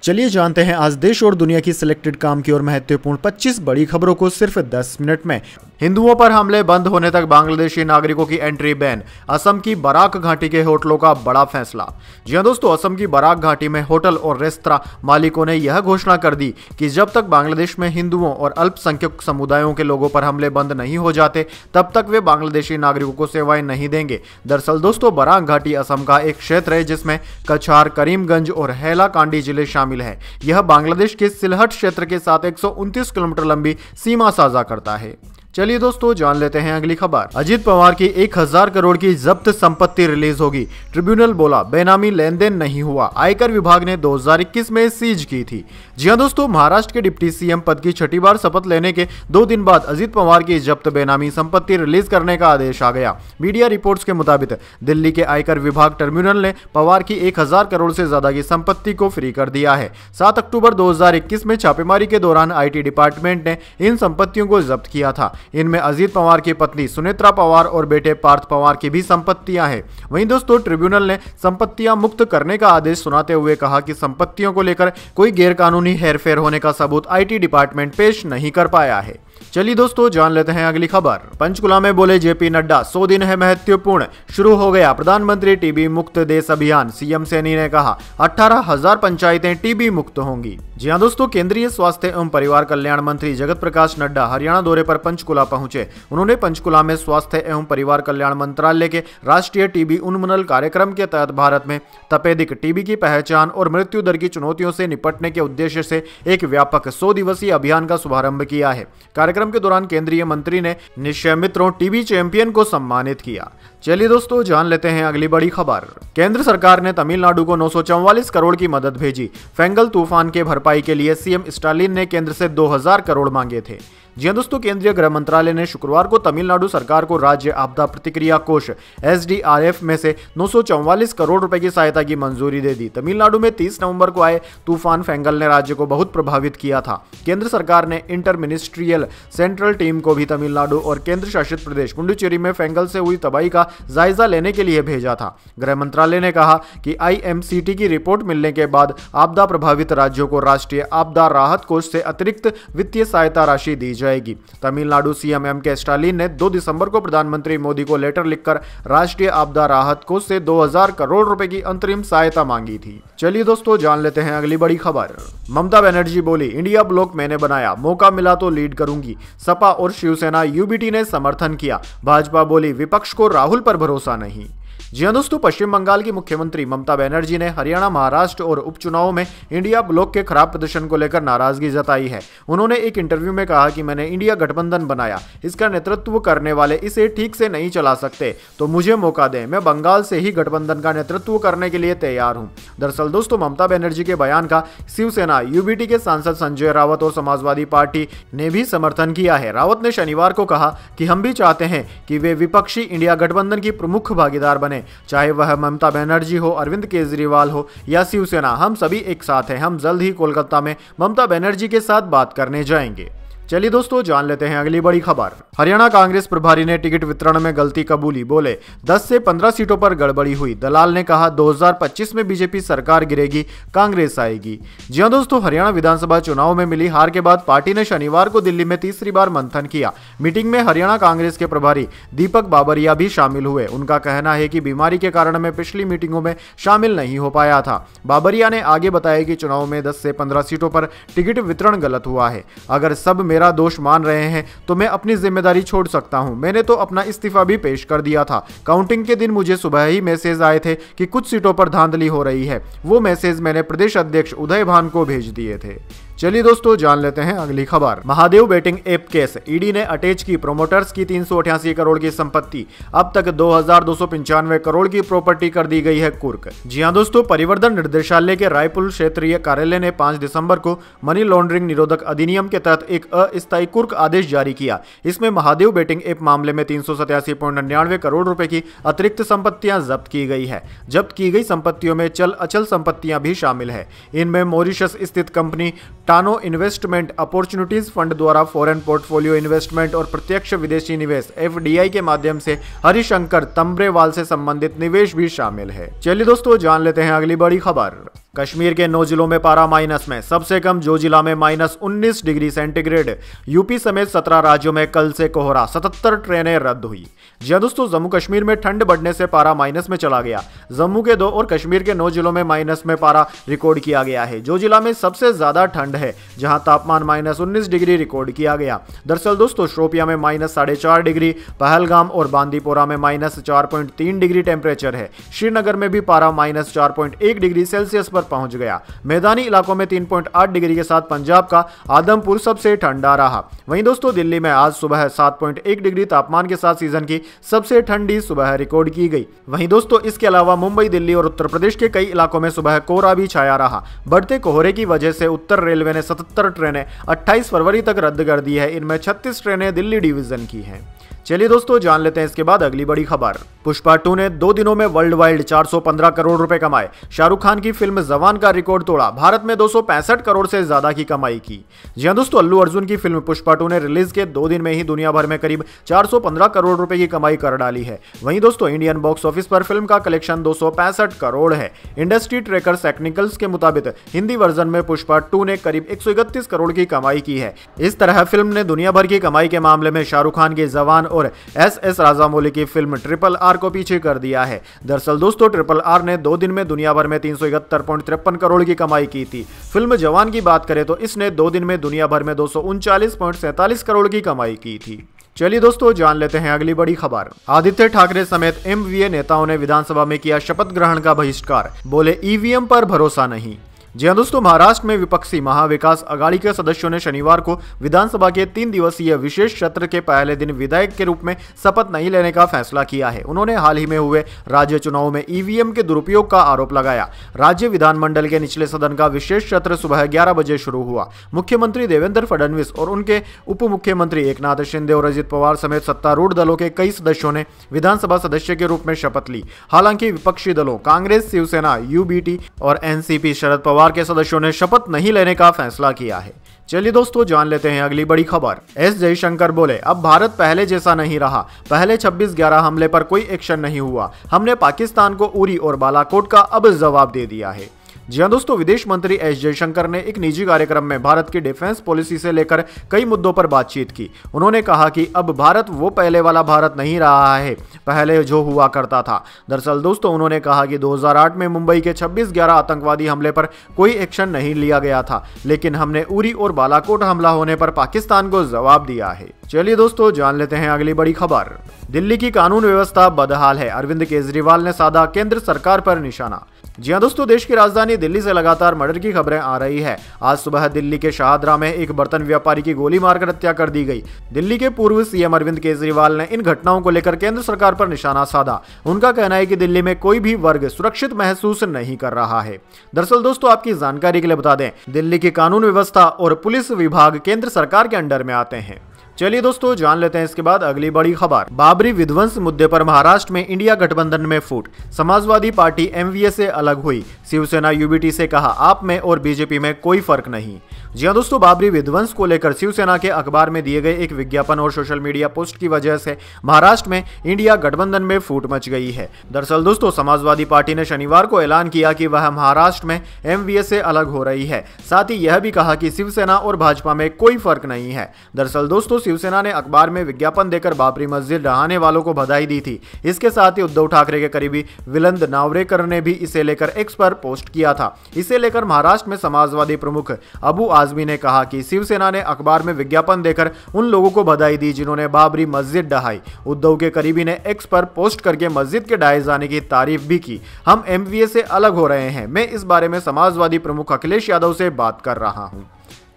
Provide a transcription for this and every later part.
चलिए जानते हैं आज देश और दुनिया की सिलेक्टेड काम की और महत्वपूर्ण 25 बड़ी खबरों को सिर्फ 10 मिनट में। हिंदुओं पर हमले बंद होने तक बांग्लादेशी नागरिकों की एंट्री बैन। असम की बराक घाटी के होटलों का बड़ा फैसला। जी हां दोस्तों, असम की बराक घाटी में होटल और रेस्तरां मालिकों ने यह घोषणा कर दी कि जब तक बांग्लादेश में हिंदुओं और अल्पसंख्यक समुदायों के लोगों पर हमले बंद नहीं हो जाते तब तक वे बांग्लादेशी नागरिकों को सेवाएं नहीं देंगे। दरअसल दोस्तों, बराक घाटी असम का एक क्षेत्र है जिसमें कछार, करीमगंज और हैलाकांडी जिले शामिल है। यह बांग्लादेश के सिलहट क्षेत्र के साथ 129 किलोमीटर लंबी सीमा साझा करता है। चलिए दोस्तों, जान लेते हैं अगली खबर। अजीत पवार की 1000 करोड़ की जब्त संपत्ति रिलीज होगी। ट्रिब्यूनल बोला बेनामी लेन देन नहीं हुआ। आयकर विभाग ने 2021 में सीज की थी। जी हां दोस्तों, महाराष्ट्र के डिप्टी सीएम पद की छठी बार शपथ लेने के 2 दिन बाद अजीत पवार की जब्त बेनामी संपत्ति रिलीज करने का आदेश आ गया। मीडिया रिपोर्ट्स के मुताबिक दिल्ली के आयकर विभाग ट्रिब्यूनल ने पवार की 1000 करोड़ से ज्यादा की संपत्ति को फ्री कर दिया है। 7 अक्टूबर 2021 में छापेमारी के दौरान IT डिपार्टमेंट ने इन संपत्तियों को जब्त किया था। इनमें अजीत पवार की पत्नी सुनेत्रा पवार और बेटे पार्थ पवार की भी संपत्तियां हैं। वहीं दोस्तों, ट्रिब्यूनल ने संपत्तियां मुक्त करने का आदेश सुनाते हुए कहा कि संपत्तियों को लेकर कोई गैरकानूनी हेरफेर होने का सबूत IT डिपार्टमेंट पेश नहीं कर पाया है। चलिए दोस्तों, जान लेते हैं अगली खबर। पंचकुला में बोले JP नड्डा, 100 दिन है महत्वपूर्ण। शुरू हो गया प्रधानमंत्री TB मुक्त देश अभियान। CM सैनी ने कहा 18,000 पंचायतें TB मुक्त होंगी। जी हां दोस्तों, केंद्रीय स्वास्थ्य एवं परिवार कल्याण मंत्री जगत प्रकाश नड्डा हरियाणा दौरे पर पंचकुला पहुंचे। उन्होंने पंचकुला में स्वास्थ्य एवं परिवार कल्याण मंत्रालय के राष्ट्रीय TB उन्मूलन कार्यक्रम के तहत भारत में तपेदिक TB की पहचान और मृत्यु दर की चुनौतियों से निपटने के उद्देश्य से एक व्यापक 100 दिवसीय अभियान का शुभारंभ किया है। कार्यक्रम के दौरान केंद्रीय मंत्री ने निश्चय मित्रों TB चैंपियन को सम्मानित किया। चलिए दोस्तों, जान लेते हैं अगली बड़ी खबर। केंद्र सरकार ने तमिलनाडु को 944 करोड़ की मदद भेजी। फेंगल तूफान के भरपाई के लिए CM स्टालिन ने केंद्र से 2000 करोड़ मांगे थे। जी हां दोस्तों, केंद्रीय गृह मंत्रालय ने शुक्रवार को तमिलनाडु सरकार को राज्य आपदा प्रतिक्रिया कोष SDRF में से 944 करोड़ रुपए की सहायता की मंजूरी दे दी। तमिलनाडु में 30 नवंबर को आए तूफान फेंगल ने राज्य को बहुत प्रभावित किया था। केंद्र सरकार ने इंटर मिनिस्ट्रियल सेंट्रल टीम को भी तमिलनाडु और केंद्र शासित प्रदेश पुडुचेरी में फेंगल से हुई तबाही का जायजा लेने के लिए भेजा था। गृह मंत्रालय ने कहा कि IMCT की रिपोर्ट मिलने के बाद आपदा प्रभावित राज्यों को राष्ट्रीय आपदा राहत कोष से अतिरिक्त वित्तीय सहायता राशि दी जाएगी। तमिलनाडु CM MK स्टालिन ने 2 दिसंबर को प्रधानमंत्री मोदी को लेटर लिखकर राष्ट्रीय आपदा राहत कोष से 2000 करोड़ रुपए की अंतरिम सहायता मांगी थी। चलिए दोस्तों, जान लेते हैं अगली बड़ी खबर। ममता बनर्जी बोली इंडिया ब्लॉक मैंने बनाया, मौका मिला तो लीड करूंगी। सपा और शिवसेना UBT ने समर्थन किया। भाजपा बोली विपक्ष को राहुल पर भरोसा नहीं। जी हां दोस्तों, पश्चिम बंगाल की मुख्यमंत्री ममता बनर्जी ने हरियाणा, महाराष्ट्र और उपचुनावों में इंडिया ब्लॉक के खराब प्रदर्शन को लेकर नाराजगी जताई है। उन्होंने एक इंटरव्यू में कहा कि मैंने इंडिया गठबंधन बनाया, इसका नेतृत्व करने वाले इसे ठीक से नहीं चला सकते, तो मुझे मौका दें, मैं बंगाल से ही गठबंधन का नेतृत्व करने के लिए तैयार हूं। दरअसल दोस्तों, ममता बनर्जी के बयान का शिवसेना UBT के सांसद संजय रावत और समाजवादी पार्टी ने भी समर्थन किया है। रावत ने शनिवार को कहा कि हम भी चाहते हैं कि वे विपक्षी इंडिया गठबंधन की प्रमुख भागीदार बने, चाहे वह ममता बनर्जी हो, अरविंद केजरीवाल हो या शिवसेना। हम सभी एक साथ हैं। हम जल्द ही कोलकाता में ममता बनर्जी के साथ बात करने जाएंगे। चलिए दोस्तों, जान लेते हैं अगली बड़ी खबर। हरियाणा कांग्रेस प्रभारी ने टिकट वितरण में गलती कबूली। बोले 10 से 15 सीटों पर गड़बड़ी हुई। दलाल ने कहा 2025 में बीजेपी सरकार गिरेगी, कांग्रेस आएगी। जी हां दोस्तों, हरियाणा विधानसभा चुनाव में मिली हार के बाद पार्टी ने शनिवार को दिल्ली में तीसरी बार मंथन किया। मीटिंग में हरियाणा कांग्रेस के प्रभारी दीपक बाबरिया भी शामिल हुए। उनका कहना है कि बीमारी के कारण मैं पिछली मीटिंगों में शामिल नहीं हो पाया था। बाबरिया ने आगे बताया कि चुनाव में 10 से 15 सीटों पर टिकट वितरण गलत हुआ है। अगर सब मेरा दोष मान रहे हैं तो मैं अपनी जिम्मेदारी छोड़ सकता हूं। मैंने तो अपना इस्तीफा भी पेश कर दिया था। काउंटिंग के दिन मुझे सुबह ही मैसेज आए थे कि कुछ सीटों पर धांधली हो रही है। वो मैसेज मैंने प्रदेश अध्यक्ष उदय भान को भेज दिए थे। चलिए दोस्तों, जान लेते हैं अगली खबर। Mahadev betting app case. ED ने अटैच की प्रोमोटर्स की 388 करोड़ की संपत्ति। अब तक 2295 करोड़ की प्रॉपर्टी कर दी गई है कुर्क। जी हां दोस्तों, परिवर्तन निर्देशालय के रायपुर क्षेत्रीय कार्यालय ने 5 दिसंबर को मनी लॉन्ड्रिंग निरोधक अधिनियम के तहत एक अस्थायी कुर्क आदेश जारी किया। इसमें महादेव बेटिंग ऐप मामले में 387.99 करोड़ रुपए की अतिरिक्त संपत्तियां जब्त की गई है। जब्त की गई संपत्तियों में चल अचल संपत्तियां भी शामिल है। इनमें मॉरिशस स्थित कंपनी टानो इन्वेस्टमेंट अपॉर्चुनिटीज फंड द्वारा फॉरेन पोर्टफोलियो इन्वेस्टमेंट और प्रत्यक्ष विदेशी निवेश FDI के माध्यम से हरिशंकर तंब्रेवाल से संबंधित निवेश भी शामिल है। चलिए दोस्तों, जान लेते हैं अगली बड़ी खबर। कश्मीर के 9 जिलों में पारा माइनस में, सबसे कम जो जिला में -19 डिग्री सेंटीग्रेड। यूपी समेत 17 राज्यों में कल से कोहरा, 77 ट्रेनें रद्द हुई। जी दोस्तों, जम्मू कश्मीर में ठंड बढ़ने से पारा माइनस में चला गया। जम्मू के 2 और कश्मीर के 9 जिलों में माइनस में पारा रिकॉर्ड किया गया है। जो जिला में सबसे ज्यादा ठंड है, जहां तापमान -19 डिग्री रिकॉर्ड किया गया। दरअसल दोस्तों, शोपिया में -4.5 डिग्री, पहलगाम और बांदीपोरा में -4.3 डिग्री टेम्परेचर है। श्रीनगर में भी पारा -4.1 डिग्री सेल्सियस पर पहुंच गया। मैदानी इलाकों में 3.8 डिग्री के साथ पंजाब का आदमपुर सबसे ठंडा रहा। वहीं दोस्तों, दिल्ली में आज सुबह 7.1 डिग्री तापमान के साथ सीजन की सबसे ठंडी सुबह रिकॉर्ड की गई। वहीं दोस्तों, इसके अलावा मुंबई, दिल्ली और उत्तर प्रदेश के कई इलाकों में सुबह कोहरा भी छाया रहा। बढ़ते कोहरे की वजह से उत्तर रेलवे ने 77 ट्रेनें 28 फरवरी तक रद्द कर दी है। इनमें 36 ट्रेनें दिल्ली डिवीजन की हैं। चलिए दोस्तों, जान लेते हैं इसके बाद अगली बड़ी खबर। पुष्पा 2 ने 2 दिनों में वर्ल्ड वाइड 415 करोड़ रुपए कमाए। शाहरुख खान की फिल्म जवान का रिकॉर्ड तोड़ा, भारत में 265 करोड़ से ज्यादा की कमाई की। जी हां दोस्तों, अल्लू अर्जुन की फिल्म पुष्पा 2 ने रिलीज के 2 दिन में ही दुनिया भर में करीब 415 करोड़ रुपए की कमाई कर डाली है। वहीं दोस्तों, इंडियन बॉक्स ऑफिस पर फिल्म का कलेक्शन 265 करोड़ है। इंडस्ट्री ट्रेकर टेक्निकल्स के मुताबिक हिंदी वर्जन में पुष्पा 2 ने करीब 131 करोड़ की कमाई की है। इस तरह फिल्म ने दुनिया भर की कमाई के मामले में शाहरुख खान की जवान और एस राजामौली की फिल्म RRR को पीछे कर दिया है। दरअसल दोस्तों, RRR ने 2 दिन में दुनिया भर में 371.53 करोड़ की कमाई की थी। फिल्म जवान की बात करें तो इसने 2 दिन में दुनिया भर में 239.47 करोड़ की कमाई की थी। चलिए दोस्तों, जान लेते हैं अगली बड़ी खबर। आदित्य ठाकरे समेत MVA नेताओं ने विधानसभा में किया शपथ ग्रहण का बहिष्कार, बोले EVM पर भरोसा नहीं। जी हां दोस्तों, महाराष्ट्र में विपक्षी महाविकास आघाड़ी के सदस्यों ने शनिवार को विधानसभा के 3 दिवसीय विशेष सत्र के पहले दिन विधायक के रूप में शपथ नहीं लेने का फैसला किया है। उन्होंने हाल ही में हुए राज्य चुनाव में EVM के दुरुपयोग का आरोप लगाया। राज्य विधानमंडल के निचले सदन का विशेष सत्र सुबह 11 बजे शुरू हुआ। मुख्यमंत्री देवेंद्र फडणवीस और उनके उप मुख्यमंत्री एकनाथ शिंदे और अजित पवार समेत सत्तारूढ़ दलों के कई सदस्यों ने विधानसभा सदस्य के रूप में शपथ ली। हालांकि विपक्षी दलों कांग्रेस, शिवसेना, UBT और NCP शरद पवार के सदस्यों ने शपथ नहीं लेने का फैसला किया है। चलिए दोस्तों, जान लेते हैं अगली बड़ी खबर। एस जयशंकर बोले, अब भारत पहले जैसा नहीं रहा। पहले 26/11 हमले पर कोई एक्शन नहीं हुआ। हमने पाकिस्तान को उरी और बालाकोट का अब जवाब दे दिया है। जी हां दोस्तों, विदेश मंत्री एस जयशंकर ने एक निजी कार्यक्रम में भारत की डिफेंस पॉलिसी से लेकर कई मुद्दों पर बातचीत की। उन्होंने कहा कि अब भारत वो पहले वाला भारत नहीं रहा है, पहले जो हुआ करता था। दरअसल दोस्तों, उन्होंने कहा कि 2008 में मुंबई के 26/11 आतंकवादी हमले पर कोई एक्शन नहीं लिया गया था, लेकिन हमने उरी और बालाकोट हमला होने पर पाकिस्तान को जवाब दिया है। चलिए दोस्तों, जान लेते हैं अगली बड़ी खबर। दिल्ली की कानून व्यवस्था बदहाल है, अरविंद केजरीवाल ने साधा केंद्र सरकार पर निशाना। जी हां दोस्तों, देश की राजधानी दिल्ली से लगातार मर्डर की खबरें आ रही है। आज सुबह दिल्ली के शाहदरा में एक बर्तन व्यापारी की गोली मारकर हत्या कर दी गई। दिल्ली के पूर्व CM अरविंद केजरीवाल ने इन घटनाओं को लेकर केंद्र सरकार पर निशाना साधा। उनका कहना है कि दिल्ली में कोई भी वर्ग सुरक्षित महसूस नहीं कर रहा है। दरअसल दोस्तों, आपकी जानकारी के लिए बता दें, दिल्ली की कानून व्यवस्था और पुलिस विभाग केंद्र सरकार के अंडर में आते हैं। चलिए दोस्तों, जान लेते हैं इसके बाद अगली बड़ी खबर। बाबरी विध्वंस मुद्दे पर महाराष्ट्र में इंडिया गठबंधन में फूट, समाजवादी पार्टी MVA से अलग हुई। शिवसेना UBT से कहा, आप में और BJP में कोई फर्क नहीं। जी हां दोस्तों, बाबरी विध्वंस को लेकर शिवसेना के अखबार में दिए गए एक विज्ञापन और सोशल मीडिया पोस्ट की वजह से महाराष्ट्र में इंडिया गठबंधन में फूट मच गई है। दरअसल दोस्तों, समाजवादी पार्टी ने शनिवार को ऐलान किया कि वह महाराष्ट्र में MVA से अलग हो रही है। साथ ही यह भी कहा कि शिवसेना और भाजपा में कोई फर्क नहीं है। दरअसल दोस्तों, शिवसेना ने अखबार में विज्ञापन देकर बाबरी मस्जिद ढहाने वालों को बधाई दी थी। इसके साथ ही उद्धव ठाकरे के करीबी विलंद नावरेकर ने भी इसे लेकर X पर पोस्ट किया था। इसे लेकर महाराष्ट्र में समाजवादी प्रमुख अबू आजमी ने कहा कि शिवसेना ने अखबार में विज्ञापन देकर उन लोगों को बधाई दी जिन्होंने बाबरी मस्जिद ढहाई। उद्धव के करीबी ने X पर पोस्ट करके मस्जिद के ढहाए जाने की तारीफ भी की। हम MVA से अलग हो रहे हैं। मैं इस बारे में समाजवादी प्रमुख अखिलेश यादव से बात कर रहा हूं।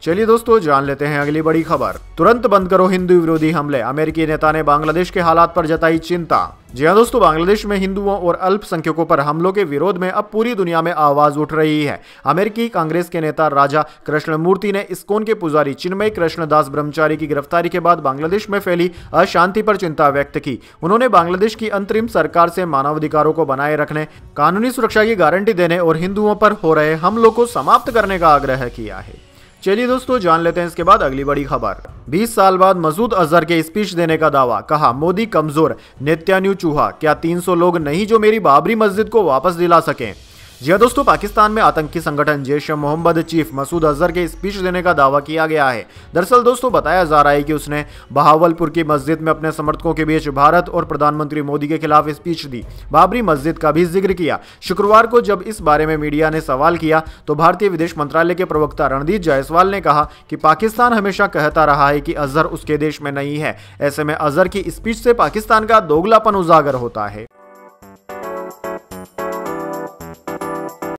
चलिए दोस्तों, जान लेते हैं अगली बड़ी खबर। तुरंत बंद करो हिंदू विरोधी हमले, अमेरिकी नेता ने बांग्लादेश के हालात पर जताई चिंता। जी हां दोस्तों, बांग्लादेश में हिंदुओं और अल्पसंख्यकों पर हमलों के विरोध में अब पूरी दुनिया में आवाज उठ रही है। अमेरिकी कांग्रेस के नेता राजा कृष्णमूर्ति ने इस्कॉन के पुजारी चिन्मय कृष्णदास ब्रह्मचारी की गिरफ्तारी के बाद बांग्लादेश में फैली अशांति पर चिंता व्यक्त की। उन्होंने बांग्लादेश की अंतरिम सरकार से मानवाधिकारों को बनाए रखने, कानूनी सुरक्षा की गारंटी देने और हिंदुओं पर हो रहे हमलों को समाप्त करने का आग्रह किया है। चलिए दोस्तों, जान लेते हैं इसके बाद अगली बड़ी खबर। 20 साल बाद मसूद अजहर के स्पीच देने का दावा, कहा मोदी कमजोर, नेत्यान्यू चूहा, क्या 300 लोग नहीं जो मेरी बाबरी मस्जिद को वापस दिला सकें। जी हाँ दोस्तों, पाकिस्तान में आतंकी संगठन जैश-ए-मोहम्मद चीफ मसूद अजहर के स्पीच देने का दावा किया गया है। दरअसल दोस्तों, बताया जा रहा है कि उसने बहावलपुर की मस्जिद में अपने समर्थकों के बीच भारत और प्रधानमंत्री मोदी के खिलाफ स्पीच दी। बाबरी मस्जिद का भी जिक्र किया। शुक्रवार को जब इस बारे में मीडिया ने सवाल किया तो भारतीय विदेश मंत्रालय के प्रवक्ता रणदीप जायसवाल ने कहा कि पाकिस्तान हमेशा कहता रहा है कि अजहर उसके देश में नहीं है। ऐसे में अजहर की स्पीच से पाकिस्तान का दोगलापन उजागर होता है।